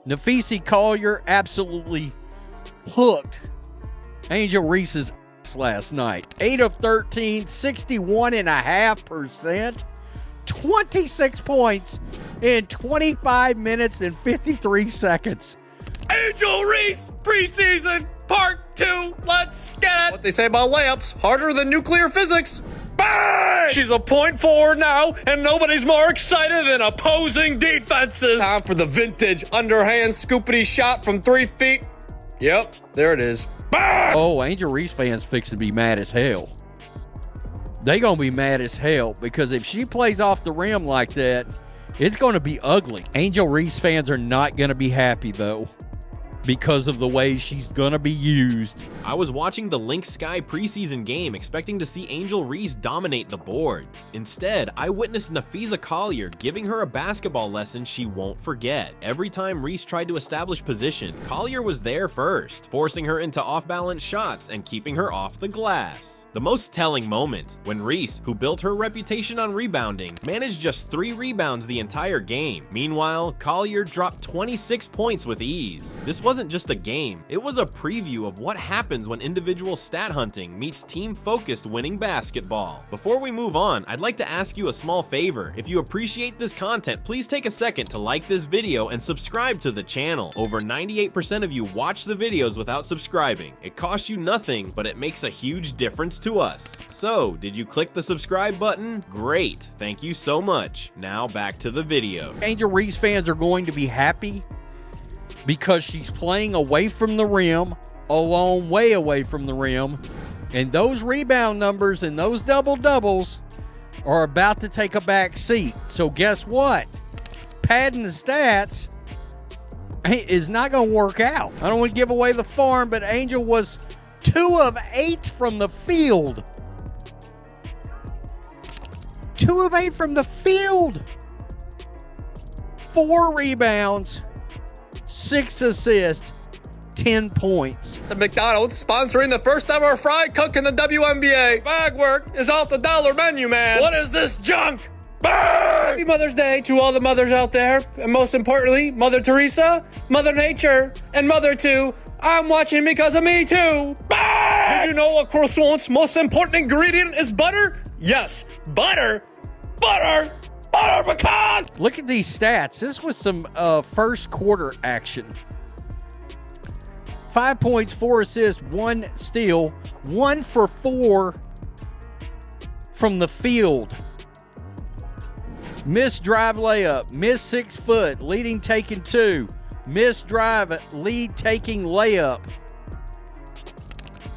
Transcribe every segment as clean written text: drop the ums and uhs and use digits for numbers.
Napheesa Collier absolutely hooked Angel Reese's ass last night. 8 of 13, 61.5%, 26 points in 25 minutes and 53 seconds. Angel Reese, preseason, part 2, let's get it! What they say about layups, harder than nuclear physics. Bang! She's a point forward now, and nobody's more excited than opposing defenses. Time for the vintage underhand scoopity shot from 3 feet. Yep, there it is. Bang! Oh, Angel Reese fans fixing to be mad as hell. They gonna be mad as hell because if she plays off the rim like that, it's gonna be ugly. Angel Reese fans are not gonna be happy though, because of the way she's gonna be used. I was watching the Lynx-Sky preseason game expecting to see Angel Reese dominate the boards. Instead, I witnessed Napheesa Collier giving her a basketball lesson she won't forget. Every time Reese tried to establish position, Collier was there first, forcing her into off-balance shots and keeping her off the glass. The most telling moment, when Reese, who built her reputation on rebounding, managed just 3 rebounds the entire game. Meanwhile, Collier dropped 26 points with ease. This wasn't just a game, it was a preview of what happens when individual stat hunting meets team-focused winning basketball. Before we move on, I'd like to ask you a small favor. If you appreciate this content, please take a second to like this video and subscribe to the channel. Over 98% of you watch the videos without subscribing. It costs you nothing, but it makes a huge difference to us. So, did you click the subscribe button? Great, thank you so much. Now back to the video. Angel Reese fans are going to be happy because she's playing away from the rim, a long way away from the rim, and those rebound numbers and those double-doubles are about to take a back seat. So guess what? Padding the stats is not going to work out. I don't want to give away the farm, but Angel was 2 of 8 from the field. 2 of 8 from the field. 4 rebounds, 6 assists, 10 points. The McDonald's sponsoring the first ever fried cook in the WNBA. Bag work is off the dollar menu, man. What is this junk? Bang! Happy Mother's Day to all the mothers out there. And most importantly, Mother Teresa, Mother Nature, and Mother too. I'm watching because of me too. Bang! Did you know a croissant's most important ingredient is butter? Yes, butter. Butter. Butter pecan. Look at these stats. This was some first quarter action. 5 points, 4 assists, 1 steal, 1 for 4 from the field. Missed drive layup, missed 6 foot, leading taking 2. Missed drive, lead taking layup.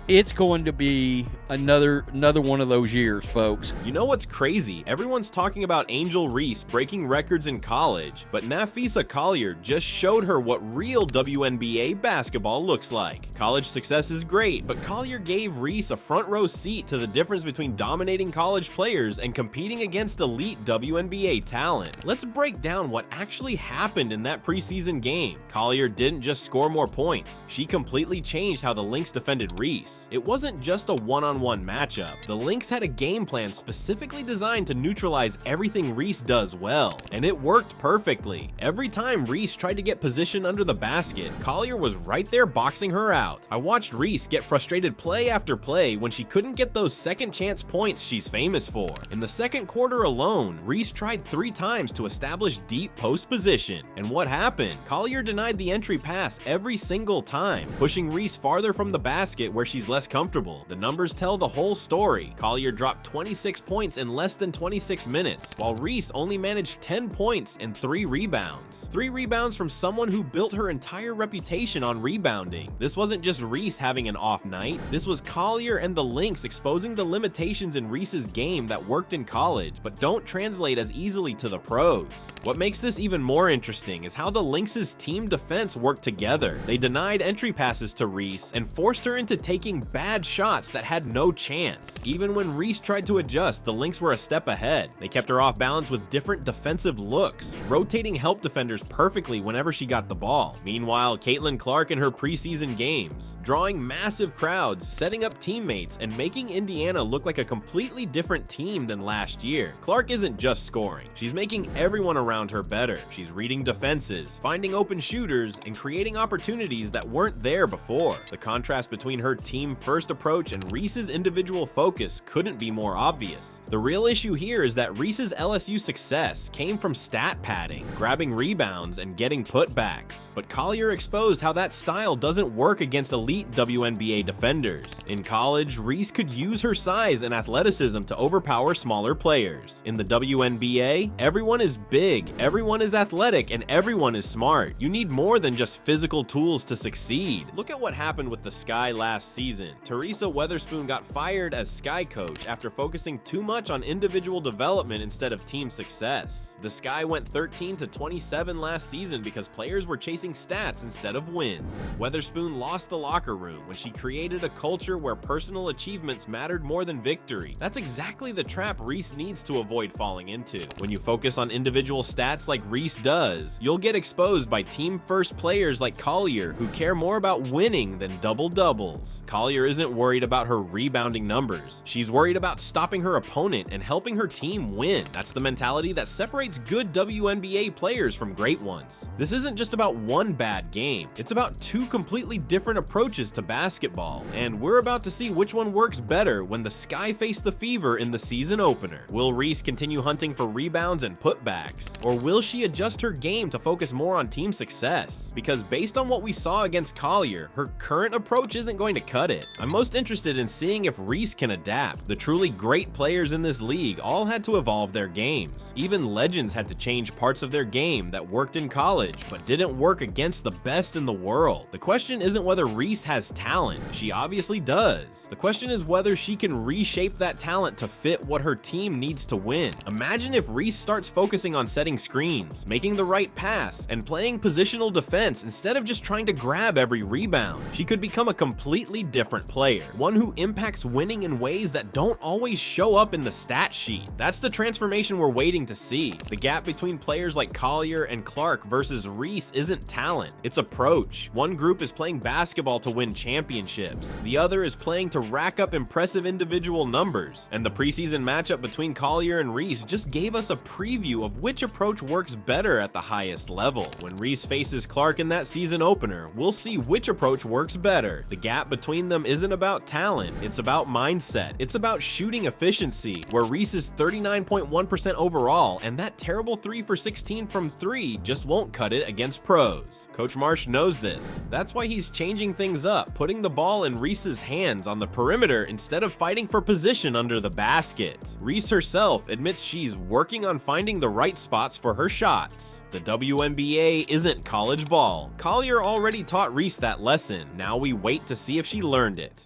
It's going to be another one of those years, folks. You know what's crazy? Everyone's talking about Angel Reese breaking records in college, but Napheesa Collier just showed her what real WNBA basketball looks like. College success is great, but Collier gave Reese a front row seat to the difference between dominating college players and competing against elite WNBA talent. Let's break down what actually happened in that preseason game. Collier didn't just score more points, she completely changed how the Lynx defended Reese. It wasn't just a one-on-one matchup. The Lynx had a game plan specifically designed to neutralize everything Reese does well, and it worked perfectly. Every time Reese tried to get position under the basket, Collier was right there boxing her out. I watched Reese get frustrated play after play when she couldn't get those second chance points she's famous for. In the second quarter alone, Reese tried 3 times to establish deep post position, and what happened? Collier denied the entry pass every single time, pushing Reese farther from the basket where she's less comfortable. The numbers tell the whole story. Collier dropped 26 points in less than 26 minutes, while Reese only managed 10 points and 3 rebounds. 3 rebounds from someone who built her entire reputation on rebounding. This wasn't just Reese having an off night, this was Collier and the Lynx exposing the limitations in Reese's game that worked in college, but don't translate as easily to the pros. What makes this even more interesting is how the Lynx's team defense worked together. They denied entry passes to Reese and forced her into taking bad shots that had no chance. Even when Reese tried to adjust, the Lynx were a step ahead. They kept her off balance with different defensive looks, rotating help defenders perfectly whenever she got the ball. Meanwhile, Caitlin Clark in her preseason games, drawing massive crowds, setting up teammates, and making Indiana look like a completely different team than last year. Clark isn't just scoring. She's making everyone around her better. She's reading defenses, finding open shooters, and creating opportunities that weren't there before. The contrast between her team-first approach and Reese's individual focus couldn't be more obvious. The real issue here is that Reese's LSU success came from stat padding, grabbing rebounds, and getting putbacks. But Collier exposed how that style doesn't work against elite WNBA defenders. In college, Reese could use her size and athleticism to overpower smaller players. In the WNBA, everyone is big, everyone is athletic, and everyone is smart. You need more than just physical tools to succeed. Look at what happened with the Sky last season. Teresa Weatherspoon got fired as Sky coach after focusing too much on individual development instead of team success. The Sky went 13-27 last season because players were chasing stats instead of wins. Weatherspoon lost the locker room when she created a culture where personal achievements mattered more than victory. That's exactly the trap Reese needs to avoid falling into. When you focus on individual stats like Reese does, you'll get exposed by team-first players like Collier who care more about winning than double-doubles. Collier isn't worried about her rebounding numbers. She's worried about stopping her opponent and helping her team win. That's the mentality that separates good WNBA players from great ones. This isn't just about one bad game. It's about two completely different approaches to basketball, and we're about to see which one works better when the Sky face the Fever in the season opener. Will Reese continue hunting for rebounds and putbacks, or will she adjust her game to focus more on team success? Because based on what we saw against Collier, her current approach isn't going to cut it. I'm most interested in seeing if Reese can adapt. The truly great players in this league all had to evolve their games. Even legends had to change parts of their game that worked in college but didn't work against the best in the world. The question isn't whether Reese has talent. She obviously does. The question is whether she can reshape that talent to fit what her team needs to win. Imagine if Reese starts focusing on setting screens, making the right pass, and playing positional defense instead of just trying to grab every rebound. She could become a completely different player, one who impacts winning in ways that don't always show up in the stat sheet. That's the transformation we're waiting to see. The gap between players like Collier and Clark versus Reese isn't talent, it's approach. One group is playing basketball to win championships. The other is playing to rack up impressive individual numbers. And the preseason matchup between Collier and Reese just gave us a preview of which approach works better at the highest level. When Reese faces Clark in that season opener, we'll see which approach works better. The gap between them isn't about talent, it's about mindset. It's about shooting efficiency, where Reese is 39.1% overall, and that terrible 3 for 16 from 3 just won't cut it against pros. Coach Marsh knows this. That's why he's changing things up, putting the ball in Reese's hands on the perimeter instead of fighting for position under the basket. Reese herself admits she's working on finding the right spots for her shots. The WNBA isn't college ball. Collier already taught Reese that lesson. Now we wait to see if she learned it.